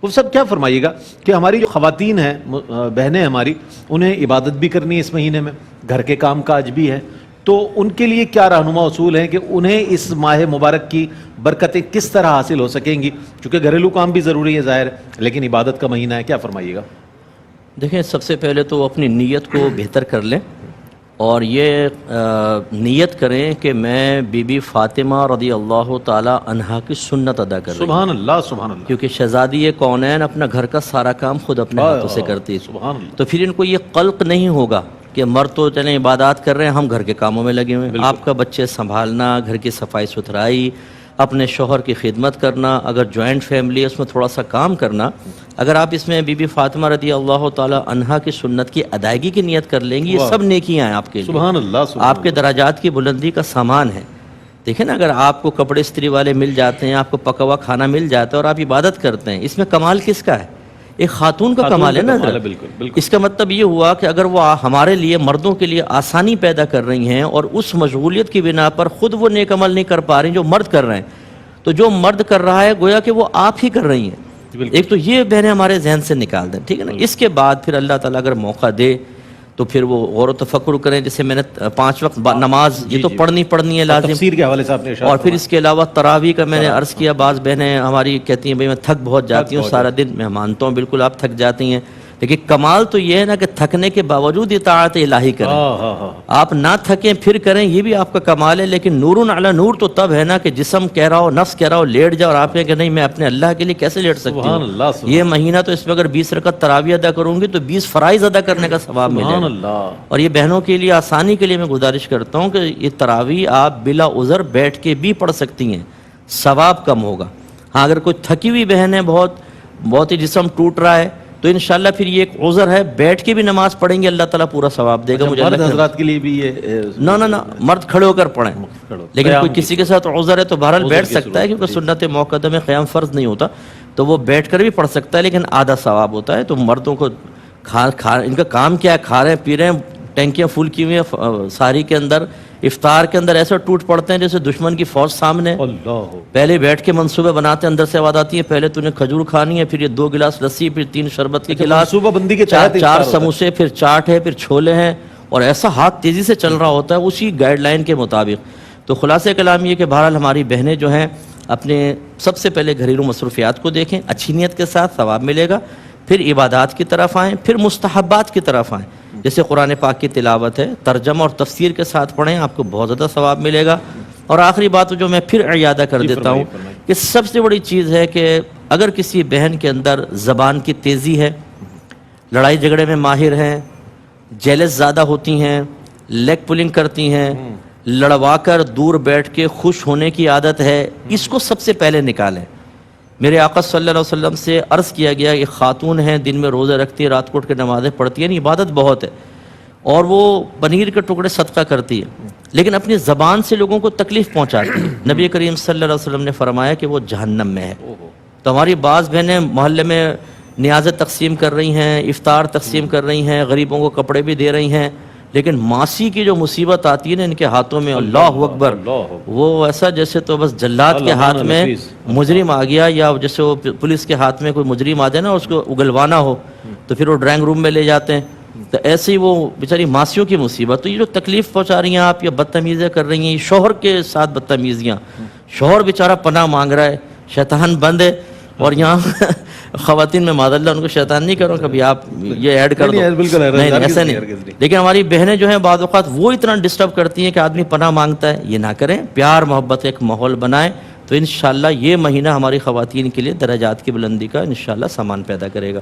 وہ سب کیا فرمائیے گا کہ ہماری جو خواتین ہیں بہنیں ہماری، انہیں عبادت بھی کرنی ہے اس مہینے میں، گھر کے کام کاج بھی ہے، تو ان کے لیے کیا رہنما اصول ہیں کہ انہیں اس ماہ مبارک کی برکتیں کس طرح حاصل ہو سکیں گی؟ چونکہ گھریلو کام بھی ضروری ہے ظاہر ہے، لیکن عبادت کا مہینہ ہے، کیا فرمائیے گا؟ دیکھیں، سب سے پہلے تو اپنی نیت کو بہتر کر لیں، اور یہ نیت کریں کہ میں بی بی فاطمہ رضی اللہ تعالی عنہا کی سنت ادا کر رہی ہوں، سبحان اللہ سبحان اللہ، کیونکہ شہزادی کونین اپنا گھر کا سارا کام خود اپنے ہاتھوں سے کرتی ہے، سبحان اللہ، تو پھر ان کو یہ قلق نہیں ہوگا کہ مرد تو چلیں عبادات کر رہے ہیں، ہم گھر کے کاموں میں لگے ہوئے ہیں۔ آپ کا بچے سنبھالنا، گھر کی صفائی ستھرائی، اپنے شوہر کی خدمت کرنا، اگر جوائنٹ فیملی ہے اس میں تھوڑا سا کام کرنا، اگر آپ اس میں بی بی فاطمہ رضی اللہ تعالی عنہا کی سنت کی ادائیگی کی نیت کر لیں گی، یہ سب نیکیاں ہیں آپ کے لیے، سبحان اللہ سبحان آپ کے درجات کی بلندی کا سامان ہے۔ دیکھیں نا، اگر آپ کو کپڑے استری والے مل جاتے ہیں، آپ کو پکا ہوا کھانا مل جاتا ہے اور آپ عبادت کرتے ہیں، اس میں کمال کس کا ہے؟ ایک خاتون کا کمال ہے نا۔ بالکل بالکل، اس کا مطلب یہ ہوا کہ اگر وہ ہمارے لیے، مردوں کے لیے آسانی پیدا کر رہی ہیں اور اس مشغولیت کی بنا پر خود وہ نیک عمل نہیں کر پا رہی جو مرد کر رہے ہیں، تو جو مرد کر رہا ہے گویا کہ وہ آپ ہی کر رہی ہیں۔ ایک تو یہ بہنیں ہمارے ذہن سے نکال دیں، ٹھیک ہے نا۔ اس کے بعد پھر اللہ تعالیٰ اگر موقع دے تو پھر وہ غور و تفکر کریں، جیسے میں نے 5 وقت نماز یہ تو پڑھنی ہے لازم، تفسیر کے حوالے سے آپ نے ارشاد اور پھر اس کے علاوہ تراویح کا میں نے عرض کیا، بعض بہنیں ہماری کہتی ہیں بھئی میں تھک بہت جاتی ہوں سارا دن، میں مانتا ہوں بالکل آپ تھک جاتی ہیں، لیکن کمال تو یہ ہے نا کہ تھکنے کے باوجود اطاعت الہی کریں، آپ نہ تھکیں پھر کریں، یہ بھی آپ کا کمال ہے۔ لیکن نور علی نور تو تب ہے نا کہ جسم کہہ رہا ہو، نفس کہہ رہا ہو لیٹ جاؤ، اور آپ کہیں کہ نہیں میں اپنے اللہ کے لیے کیسے لیٹ سکتی ہوں؟ یہ مہینہ تو اس میں اگر 20 رکعت تراویح ادا کروں گی تو 20 فرائض ادا کرنے کا ثواب ملے گا۔ اور یہ بہنوں کے لیے آسانی کے لیے میں گزارش کرتا ہوں کہ یہ تراویح آپ بلا عذر بیٹھ کے بھی پڑھ سکتی ہیں، ثواب کم ہوگا۔ ہاں اگر کوئی تھکی ہوئی بہن ہے، بہت ہی جسم ٹوٹ رہا ہے، تو انشاءاللہ پھر یہ ایک عذر ہے، بیٹھ کے بھی نماز پڑھیں گے اللہ تعالیٰ پورا ثواب دے گا۔ مجھے مرد حضرات کے لیے بھی یہ نہ مرد کھڑے ہو کر پڑھیں، لیکن کوئی کسی کے ساتھ عذر ہے تو بہرحال بیٹھ سکتا ہے، کیونکہ سنت موقدہ میں قیام فرض نہیں ہوتا، تو وہ بیٹھ کر بھی پڑھ سکتا ہے، لیکن آدھا ثواب ہوتا ہے۔ تو مردوں کو ان کا کام کیا ہے؟ کھا رہے ہیں، پی رہے ہیں، ٹینکیاں فل کی ہوئی ہیں، ساری کے اندر افطار کے اندر ایسے ٹوٹ پڑتے ہیں جیسے دشمن کی فوج سامنے، پہلے بیٹھ کے منصوبے بناتے ہیں، اندر سے آواز آتی ہے پہلے تو نے کھجور کھانی ہے، پھر یہ 2 گلاس لسی، پھر 3 شربت کے گلاس، منصوبہ بندی کے 4 سموسے، پھر چاٹ ہے، پھر چھولے ہیں، اور ایسا ہاتھ تیزی سے چل رہا ہوتا ہے اسی گائیڈ لائن کے مطابق۔ تو خلاصہ کلام یہ کہ بہرحال ہماری بہنیں جو ہیں اپنے سب سے پہلے گھریلو مصروفیات کو دیکھیں، اچھی نیت کے ساتھ ثواب ملے گا، پھر عبادات کی طرف آئیں، پھر مستحبات کی طرف آئیں، جیسے قرآن پاک کی تلاوت ہے، ترجمہ اور تفسیر کے ساتھ پڑھیں، آپ کو بہت زیادہ ثواب ملے گا۔ اور آخری بات جو میں پھر اعادہ کر دیتا ہوں کہ سب سے بڑی چیز ہے کہ اگر کسی بہن کے اندر زبان کی تیزی ہے، لڑائی جھگڑے میں ماہر ہیں، جیلس زیادہ ہوتی ہیں، لیگ پولنگ کرتی ہیں، لڑوا کر دور بیٹھ کے خوش ہونے کی عادت ہے، اس کو سب سے پہلے نکالیں۔ میرے آقا صلی اللہ علیہ وسلم سے عرض کیا گیا کہ خاتون ہیں، دن میں روزے رکھتی ہے، رات کو اٹھ کے نمازیں پڑھتی ہیں، عبادت بہت ہے، اور وہ پنیر کے ٹکڑے صدقہ کرتی ہے، لیکن اپنی زبان سے لوگوں کو تکلیف پہنچاتی ہے۔ نبی کریم صلی اللہ علیہ وسلم نے فرمایا کہ وہ جہنم میں ہے۔ تو ہماری بعض بہنیں محلے میں نیازیں تقسیم کر رہی ہیں، افطار تقسیم کر رہی ہیں، غریبوں کو کپڑے بھی دے رہی ہیں، لیکن ماسی کی جو مصیبت آتی ہے نا ان کے ہاتھوں میں، اللہ اکبر، وہ ایسا جیسے تو بس جلاد کے ہاتھ میں مجرم آ گیا، یا جیسے وہ پولیس کے ہاتھ میں کوئی مجرم آ جائے نا، اس کو اگلوانا ہو تو پھر وہ ڈرائنگ روم میں لے جاتے ہیں، تو ایسے ہی وہ بیچاری ماسیوں کی مصیبت۔ تو یہ جو تکلیف پہنچا رہی ہیں آپ، یا بدتمیزیاں کر رہی ہیں، شوہر کے ساتھ بدتمیزیاں، شوہر بیچارہ پناہ مانگ رہا ہے، شیطان بند ہے، اور یہاں خواتین میں معاذ اللہ ان کو شیطان نہیں کرو کبھی آپ یہ ایڈ کر دو، نہیں ایسا نہیں۔ لیکن ہماری بہنیں جو ہیں بعض اوقات وہ اتنا ڈسٹرب کرتی ہیں کہ آدمی پناہ مانگتا ہے، یہ نہ کریں، پیار محبت ایک ماحول بنائیں، تو انشاءاللہ یہ مہینہ ہماری خواتین کے لیے درجات کی بلندی کا انشاءاللہ سامان پیدا کرے گا۔